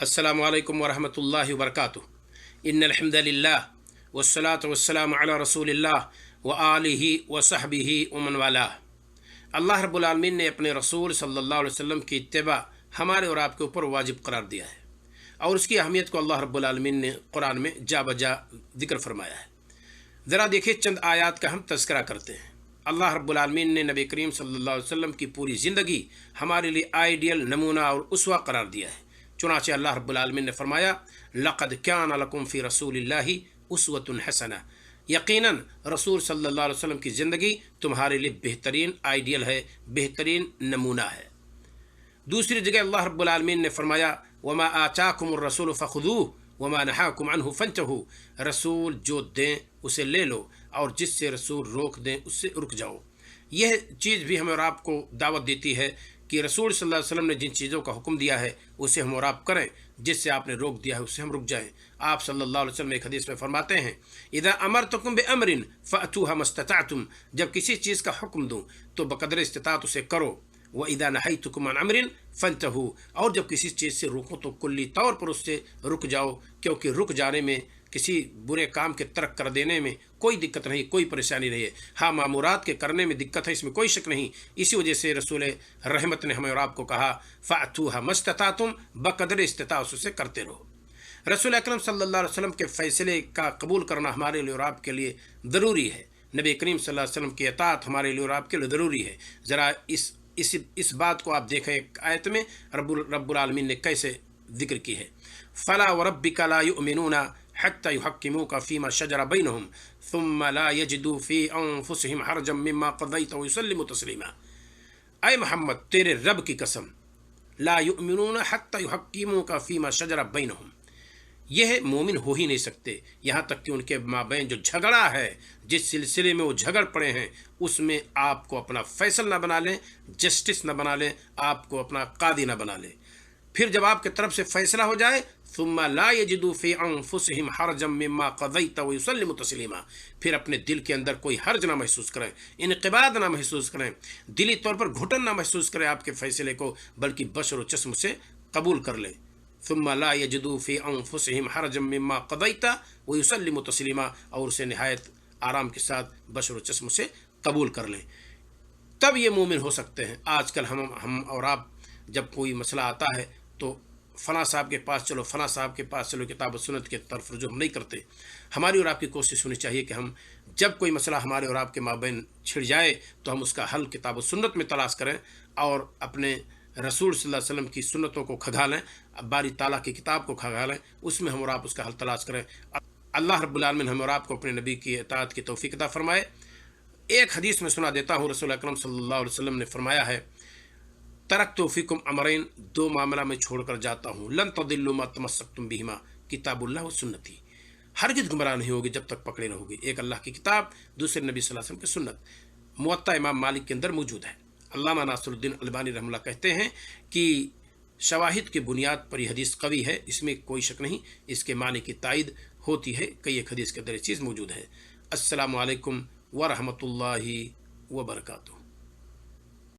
अस्सलामु अलैकुम वरहमतुल्लाहि वबरकातुहू। इन्नल हम्दलिल्लाह वस्सलातु वस्सलामु अला रसूलिल्लाह व आलिहि व सहबिहि व मन वाला। अल्लाह रब्बुल आलमीन ने अपने रसूल सल्लल्लाहु अलैहि वसल्लम की इत्तिबा हमारे और आपके ऊपर वाजिब करार दिया है और उसकी अहमियत को अल्लाह रब्बुल आलमीन ने कुरान में जा बजा जिक्र फरमाया है। ज़रा देखिए, चंद आयात का हम तज़किरा करते हैं। अल्लाह रब्बुल आलमीन ने नबी करीम सल्लल्लाहु अलैहि वसल्लम की पूरी ज़िंदगी हमारे लिए आइडियल, नमूना और उसवा करार दिया है। चुनांचे अल्लाह रब्बुल आलमीन ने फरमाया, लक़द कान लकुम फ़ी रसूलिल्लाहि उस्वतुन हसना। यकीनन रसूल सल्लल्लाहु अलैहि वसल्लम की ज़िंदगी तुम्हारे लिए बेहतरीन आइडियल है, बेहतरीन नमूना है। दूसरी जगह अल्लाह रब्बुल आलमीन ने फरमाया, वमा आताकुमुर रसूल फ़ख़ुज़ूहु वमा नहाकुम अन्हु फ़ंतहू। रसूल जो दें उसे ले लो और जिससे रसूल रोक दें उससे रुक जाओ। यह चीज़ भी हमें और आपको दावत देती है कि रसूल सल्लल्लाहु अलैहि वसल्लम ने जिन चीज़ों का हुक्म दिया है उसे हम और आप करें, जिससे आपने रोक दिया है उससे हम रुक जाएं। आप सल्लल्लाहु अलैहि वसल्लम एक हदीस में फरमाते हैं, इज़ा अमरतुकुम बिअमरिन फ़अतूहा मस्तताअतुम। जब किसी चीज़ का हुक्म दूँ तो बक़दर इस्तिताअत उसे करो। व इदा नहैतुकुम अन अमरिन फंतहू। और जब किसी चीज़ से रोको तो कुल्ली तौर पर उससे रुक जाओ, क्योंकि रुक जाने में, किसी बुरे काम के तर्क कर देने में कोई दिक्कत नहीं, कोई परेशानी नहीं है। हाँ, मामूरात के करने में दिक्कत है, इसमें कोई शक नहीं। इसी वजह से रसूल रहमत ने हमें और आपको कहा, फ़अतूहा मस्तताअतुम, बक़दर इस्तिताअत उसे करते रहो। रसूल अकरम सल्लल्लाहु अलैहि वसल्लम के फ़ैसले का कबूल करना हमारे लिए और आपके लिए ज़रूरी है। नबी करीम सल्लल्लाहु अलैहि वसल्लम की अताअत हमारे लिए और आपके लिए ज़रूरी है। ज़रा इस बात को आप देखें, एक आयत में रब्बुल आलमीन ने कैसे जिक्र की है। फ़ला व रब्बिका ला युमिनूना हत्ता युहक्किमूका फ़ीमा शजरा बैनहुम सुम्मा ला यजिदू फ़ी अनफुसिहिम हरजम मिम्मा क़ज़ैत व युसल्लिमू तस्लीमा। ऐ मोहम्मद, तेरे रब की कसम, ला युमिनूना हत्ता युहक्किमूका फ़ीमा शजरा बैनहुम, यह मोमिन हो ही नहीं सकते यहाँ तक कि उनके माबैन जो झगड़ा है, जिस सिलसिले में वो झगड़ पड़े हैं, उसमें आपको अपना फैसल न बना लें, जस्टिस न बना लें, आपको अपना कादी न बना लें। फिर जब आपके तरफ से फैसला हो जाए, सुम्मा ला यजिदू फ़ी अनफुसिहिम हरजम मिम्मा क़ज़ैत व युसल्लिमू तस्लीमा, फिर अपने दिल के अंदर कोई हर्ज ना महसूस करें, इनक़िबाद ना महसूस करें, दिली तौर पर घुटन ना महसूस करें आपके फ़ैसले को, बल्कि बशर व चस्म से कबूल कर लें। सुम्मा ला यजिदू फ़ी अनफुसिहिम हरजम मिम्मा क़ज़ैत व युसल्लिमू तस्लीमा, और उसे निहायत आराम के साथ बशर व चस्म से कबूल कर लें, तब ये मोमिन हो सकते हैं। आजकल हम और आप जब कोई मसला आता है तो फ़ना साहब के पास चलो, फ़ना साहब के पास चलो, किताब सुन्नत के तरफ रुजू हम नहीं करते। हमारी और आपकी कोशिश होनी चाहिए कि हम जब कोई मसला हमारे और आपके माबैन छिड़ जाए तो हम उसका हल किताब सुन्नत में तलाश करें और अपने रसूल सल्लल्लाहु अलैहि वसल्लम की सुन्नतों को खंगालें, बारी ताला की किताब को खंगालें, उसमें हम और आप उसका हल तलाश करें। अल्लाह रब्बुल आलमीन हम और आपको अपने नबी की इताअत की तौफीक अता फरमाए। एक हदीस में सुना देता हूँ, रसूल अकरम सल्लल्लाहु अलैहि वसल्लम ने फरमाया है, तरक्तु फ़ीकुम अमरैन, दो मामला में छोड़कर जाता हूँ, लन तदिल्लु मा तमस्सक्तुम बिहिमा, किताबुल्लाह व सुन्नती, हरगिज़ गुमराह नहीं होगी जब तक पकड़े रहोगे। एक अल्लाह की किताब, दूसरे नबी सल्लल्लाहु अलैहि वसल्लम की सुन्नत। मुवत्ता इमाम मालिक के अंदर मौजूद है। अल्लामा नासिरुद्दीन अलबानी रहमतुल्लाह कहते हैं कि शवाहिद की बुनियाद पर यह हदीस कवी है, इसमें कोई शक नहीं, इसके माने की तायद होती है। कई एक हदीस के अंदर ये चीज़ मौजूद है। अस्सलामु अलैकुम व रहमतुल्लाहि व बरकातुहू।